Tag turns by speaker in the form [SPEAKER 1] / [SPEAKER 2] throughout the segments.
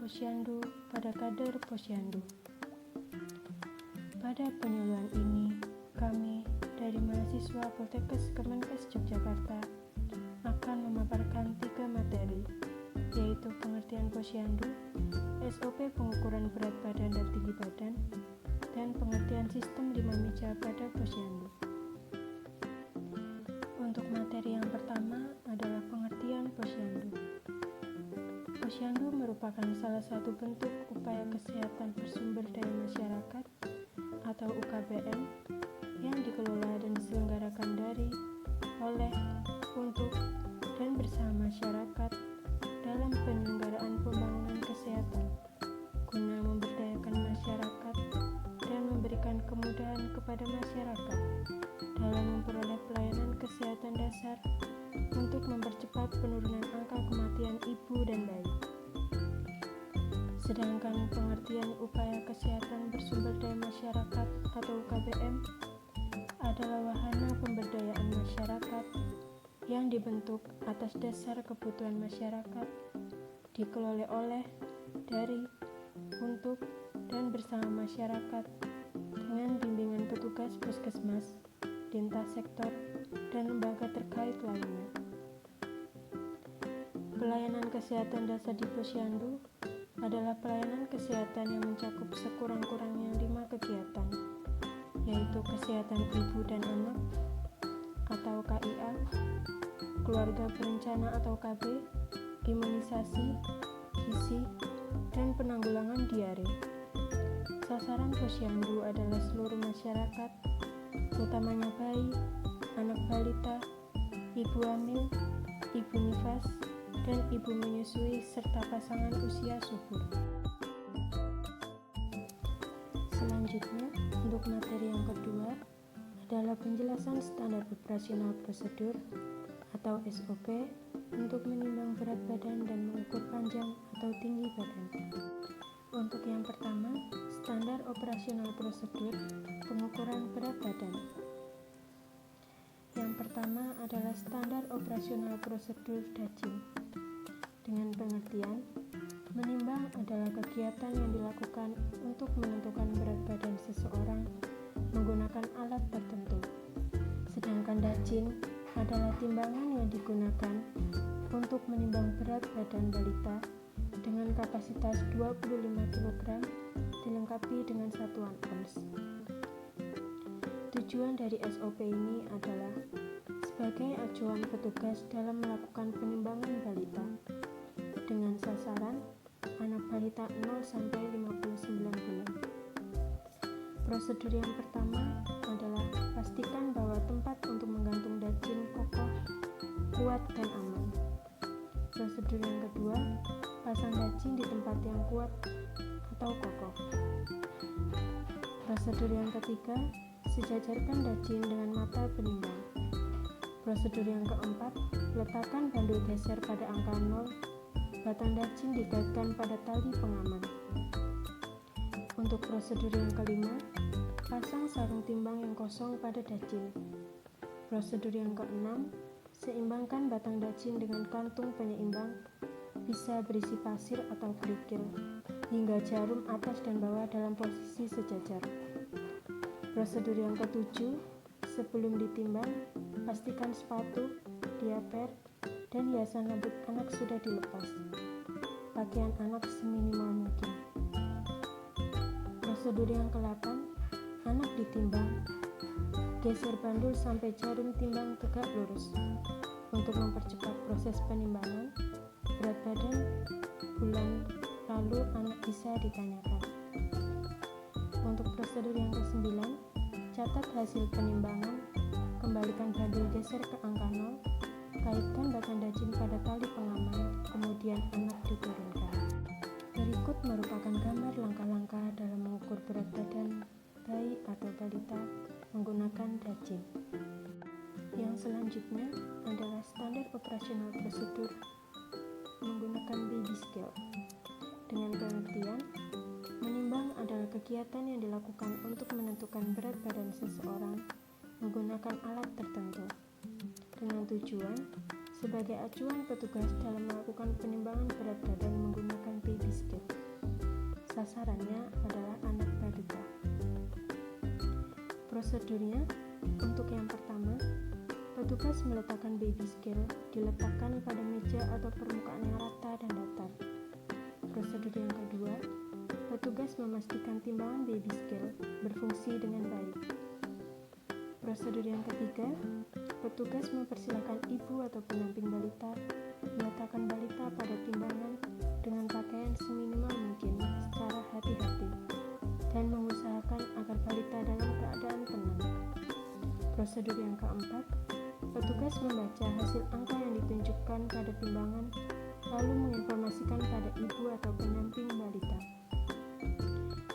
[SPEAKER 1] Posyandu pada kader Posyandu. Pada penyuluhan ini, kami dari mahasiswa Poltekkes Kemenkes Yogyakarta akan memaparkan 3 materi, yaitu pengertian Posyandu, SOP pengukuran berat badan dan tinggi badan, dan pengertian sistem 5 meja pada Posyandu. Untuk materi yang pertama adalah pengertian Posyandu. Posyandu merupakan salah satu bentuk upaya kesehatan bersumber daya masyarakat atau UKBM yang dikelola dan diselenggarakan dari, oleh, untuk, dan bersama masyarakat dalam penyelenggaraan pembangunan kesehatan guna memberdayakan masyarakat dan memberikan kemudahan kepada masyarakat dalam memperoleh pelayanan kesehatan dasar untuk mempercepat penurunan angka kematian ibu dan bayi. Sedangkan pengertian upaya kesehatan bersumber daya masyarakat atau UKBM adalah wahana pemberdayaan masyarakat yang dibentuk atas dasar kebutuhan masyarakat, dikelola oleh, dari, untuk, dan bersama masyarakat dengan bimbingan petugas puskesmas, lintas sektor, dan lembaga terkait lainnya. Pelayanan kesehatan dasar di Posyandu adalah pelayanan kesehatan yang mencakup sekurang-kurangnya 5 kegiatan, yaitu kesehatan ibu dan anak atau KIA, keluarga berencana atau KB, imunisasi, gizi, dan penanggulangan diare. Sasaran Posyandu adalah seluruh masyarakat, utamanya bayi, anak balita, ibu hamil, ibu nifas, dan ibu menyusui serta pasangan usia subur. Selanjutnya, untuk materi yang kedua adalah penjelasan standar operasional prosedur atau SOP untuk menimbang berat badan dan mengukur panjang atau tinggi badan. Untuk yang pertama, standar operasional prosedur pengukuran berat badan. Yang pertama adalah standar operasional prosedur dajin. Dengan pengertian, menimbang adalah kegiatan yang dilakukan untuk menentukan berat badan seseorang menggunakan alat tertentu. Sedangkan dajin adalah timbangan yang digunakan untuk menimbang berat badan balita dengan kapasitas 25 kg dilengkapi dengan satuan ons. Tujuan dari SOP ini adalah sebagai acuan petugas dalam melakukan penimbangan balita dengan sasaran anak balita 0 sampai 59 bulan. Prosedur yang pertama adalah pastikan bahwa tempat untuk menggantung dajin kokoh, kuat, dan aman. Prosedur yang kedua, pasang dajin di tempat yang kuat atau kokoh. Prosedur yang ketiga, sejajarkan dajin dengan mata penimbang. Prosedur yang keempat, letakkan bandul geser pada angka 0, batang dajin dikaitkan pada tali pengaman. Untuk prosedur yang kelima, pasang sarung timbang yang kosong pada dajin. Prosedur yang keenam, seimbangkan batang dajin dengan kantung penyeimbang, bisa berisi pasir atau kerikil, hingga jarum atas dan bawah dalam posisi sejajar. Prosedur yang ketujuh, sebelum ditimbang, pastikan sepatu, diaper, dan hiasan rambut anak sudah dilepas. Pakaian anak seminimal mungkin. Prosedur yang ke-8, anak ditimbang. Geser bandul sampai jarum timbang tegak lurus. Untuk mempercepat proses penimbangan, berat badan bulan lalu anak bisa ditanyakan. Untuk prosedur yang ke-9, catat hasil penimbangan, kembalikan bandul geser ke angka 0, kaitkan batang dajin pada tali pengaman, kemudian anak diturunkan. Berikut merupakan gambar langkah-langkah dalam mengukur berat badan bayi atau balita menggunakan dajin. Yang selanjutnya adalah standar operasional prosedur menggunakan baby scale. Dengan pengertian, menimbang adalah kegiatan yang dilakukan untuk menentukan berat badan seseorang menggunakan alat tertentu, dengan tujuan sebagai acuan petugas dalam melakukan penimbangan berat badan menggunakan baby scale. Sasarannya adalah anak balita. Prosedurnya, untuk yang pertama, petugas meletakkan baby scale diletakkan pada meja atau permukaan yang rata dan datar. Prosedur yang kedua, petugas memastikan timbangan baby scale berfungsi dengan baik. Prosedur yang ketiga, petugas mempersilahkan ibu atau pendamping balita meletakkan balita pada timbangan dengan pakaian seminimal mungkin secara hati-hati dan mengusahakan agar balita dalam keadaan tenang. Prosedur yang keempat, petugas membaca hasil angka yang ditunjukkan pada timbangan lalu menginformasikan pada ibu atau pendamping balita.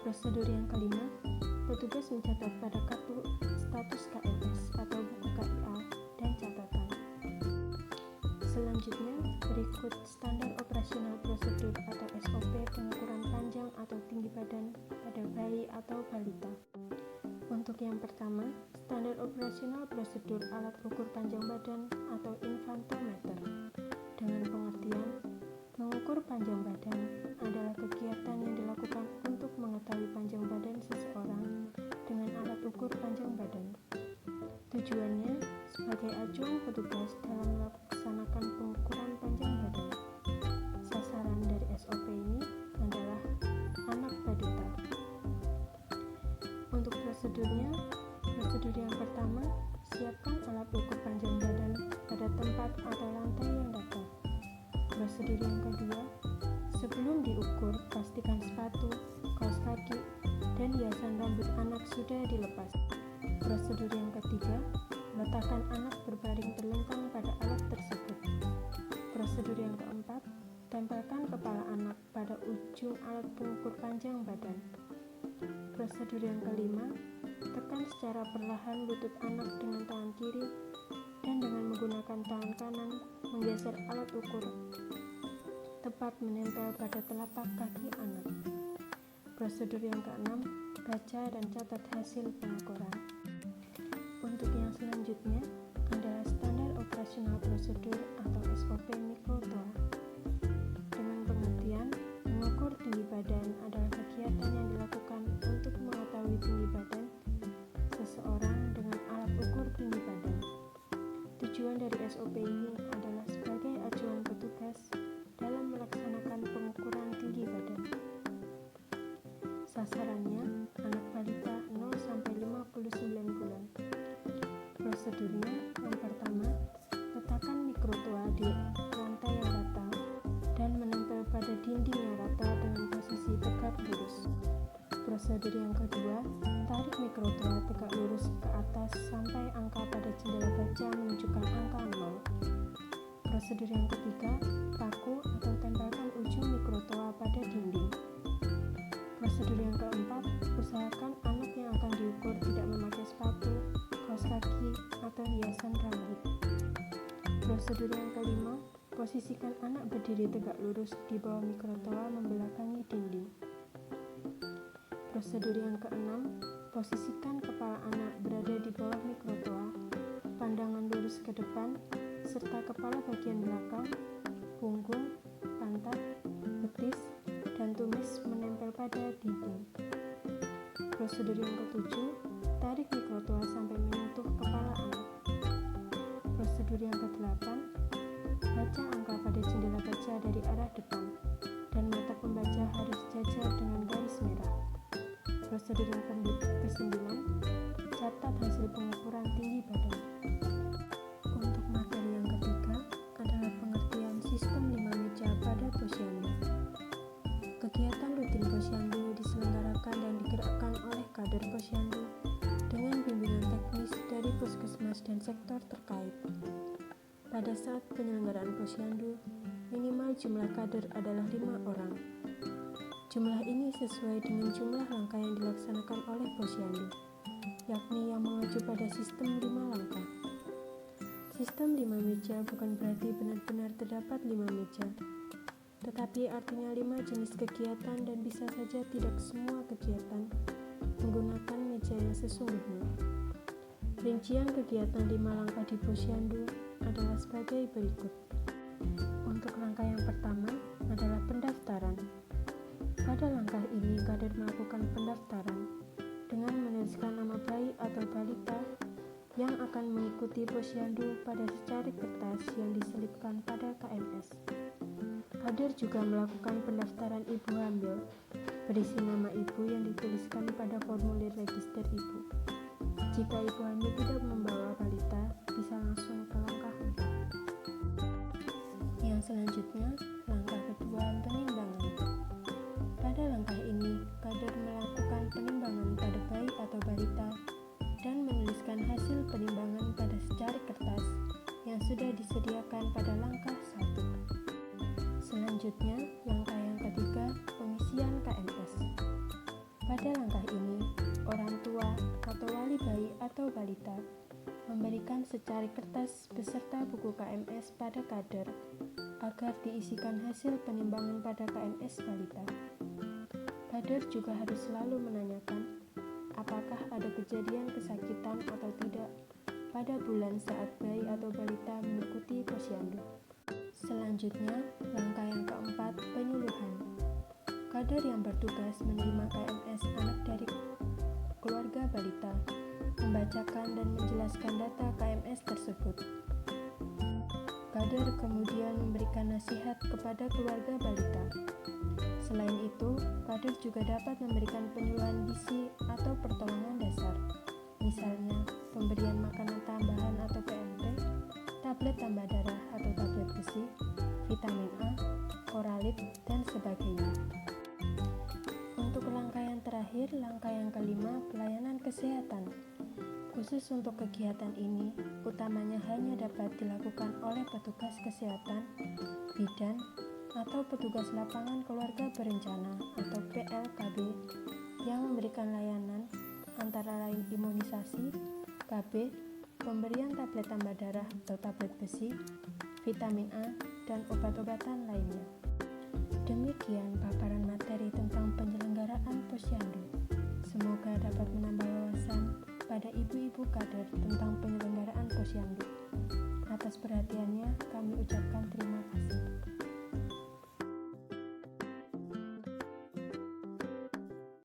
[SPEAKER 1] Prosedur yang kelima, petugas mencatat pada kartu status KLS atau buku KIA dan catatan. Selanjutnya, berikut standar operasional prosedur atau SOP pengukuran panjang atau tinggi badan pada bayi atau balita. Untuk yang pertama, standar operasional prosedur alat ukur panjang badan atau infantometer. Dengan pengertian, mengukur panjang badan adalah kegiatan yang dilakukan untuk mengetahui panjang badan seseorang dengan alat ukur panjang badan. Tujuannya sebagai acuan petugas dalam melaksanakan pengukuran panjang badan. Sasaran dari SOP ini adalah anak balita. Untuk prosedurnya, prosedur yang pertama, siapkan alat ukur panjang badan pada tempat atau lantai yang datar. Prosedur yang kedua, sebelum diukur, pastikan sepatu, kaos kaki, dan hiasan rambut anak sudah dilepas. Prosedur yang ketiga, letakkan anak berbaring terlentang pada alat tersebut. Prosedur yang keempat, tempelkan kepala anak pada ujung alat pengukur panjang badan. Prosedur yang kelima, tekan secara perlahan lutut anak dengan tangan kiri dan dengan menggunakan tangan kanan menggeser alat ukur tepat menempel pada telapak kaki anak. Prosedur yang keenam, baca dan catat hasil pengukuran. Untuk yang selanjutnya adalah standar operasional prosedur atau SOP mikrotoa. Dengan pengertian, mengukur tinggi badan adalah kegiatan yang dilakukan untuk mengetahui tinggi badan seseorang dengan alat ukur tinggi badan. Tujuan dari SOP ini adalah sebagai acuan petugas dalam melaksanakan pengukuran tinggi badan. Sasarannya anak balita 0-59 bulan. Prosedurnya yang pertama, letakkan mikrotoa di lantai yang rata dan menempel pada dinding yang rata dengan posisi tegak lurus. Prosedur yang kedua, tarik mikrotoa tegak lurus ke atas sampai angka pada jendela baja menunjukkan angka 0. Prosedur yang ketiga, paku atau tempelkan ujung mikrotoa pada dinding. Prosedur yang keempat, usahakan anak yang akan diukur tidak memakai sepatu, kaos kaki, atau hiasan rambut. Prosedur yang kelima, posisikan anak berdiri tegak lurus di bawah mikrotoa membelakangi dinding. Prosedur yang keenam, posisikan kepala anak berada di bawah mikrotoa, pandangan lurus ke depan, serta kepala bagian belakang, punggung, pantat, betis, dan tumis menempel pada dinding. Prosedur yang ketujuh, tarik mikrotoa sampai menyentuh kepala anak. Prosedur yang kedelapan, baca angka pada jendela baja dari arah depan, dan mata pembaca harus sejajar dengan garis merah. Prosedur yang kesembilan, catat hasil pengukuran tinggi badan. Untuk materi yang ketiga adalah pengertian sistem 5 meja pada posyandu. Kegiatan rutin posyandu diselenggarakan dan digerakkan oleh kader posyandu dengan bimbingan teknis dari puskesmas dan sektor terkait. Pada saat penyelenggaraan posyandu, minimal jumlah kader adalah 5 orang. Jumlah ini sesuai dengan jumlah langkah yang dilaksanakan oleh posyandu, yakni yang mengacu pada sistem 5 langkah. Sistem 5 meja bukan berarti benar-benar terdapat 5 meja, tetapi artinya 5 jenis kegiatan dan bisa saja tidak semua kegiatan menggunakan meja yang sesungguhnya. Rincian kegiatan 5 langkah di posyandu adalah sebagai berikut. Untuk langkah yang pertama adalah pendaftaran. Pada langkah ini kader melakukan pendaftaran dengan menuliskan nama bayi atau balita yang akan mengikuti posyandu pada secari kertas yang diselipkan pada KMS. Kader juga melakukan pendaftaran ibu hamil berisi nama ibu yang dituliskan pada formulir register ibu. Jika ibu hamil tidak membawa balita, bisa langsung ke langkah 4. Yang selanjutnya, langkah kedua, penimbangan. Pada langkah ini, kader melakukan penimbangan pada bayi atau balita dan menuliskan hasil penimbangan pada secari kertas yang sudah disediakan pada langkah 1. Selanjutnya, langkah yang ketiga, pengisian KMS. Pada langkah ini, orang tua atau wali bayi atau balita memberikan secari kertas beserta buku KMS pada kader agar diisikan hasil penimbangan pada KMS balita. Kader juga harus selalu menanyakan apakah ada kejadian kesakitan atau tidak pada bulan saat bayi atau balita mengikuti posyandu. Selanjutnya, langkah yang keempat, penyuluhan. Kader yang bertugas menerima KMS anak dari keluarga balita membacakan dan menjelaskan data KMS tersebut. Kader kemudian memberikan nasihat kepada keluarga balita. Selain itu, kader juga dapat memberikan penyuluhan gizi atau pertolongan dasar, misalnya pemberian makanan tambahan atau PMT, tablet tambah darah atau tablet besi, vitamin A, Oralid, dan sebagainya. Untuk langkah yang terakhir, langkah yang kelima, pelayanan kesehatan. Khusus untuk kegiatan ini, utamanya hanya dapat dilakukan oleh petugas kesehatan, bidan, atau petugas lapangan keluarga berencana atau PLKB yang memberikan layanan antara lain imunisasi, KB, pemberian tablet tambah darah atau tablet besi, vitamin A, dan obat-obatan lainnya. Demikian paparan materi tentang penyelenggaraan posyandu. Semoga dapat menambah wawasan pada ibu-ibu kader tentang penyelenggaraan posyandu. Atas perhatiannya, kami ucapkan terima kasih.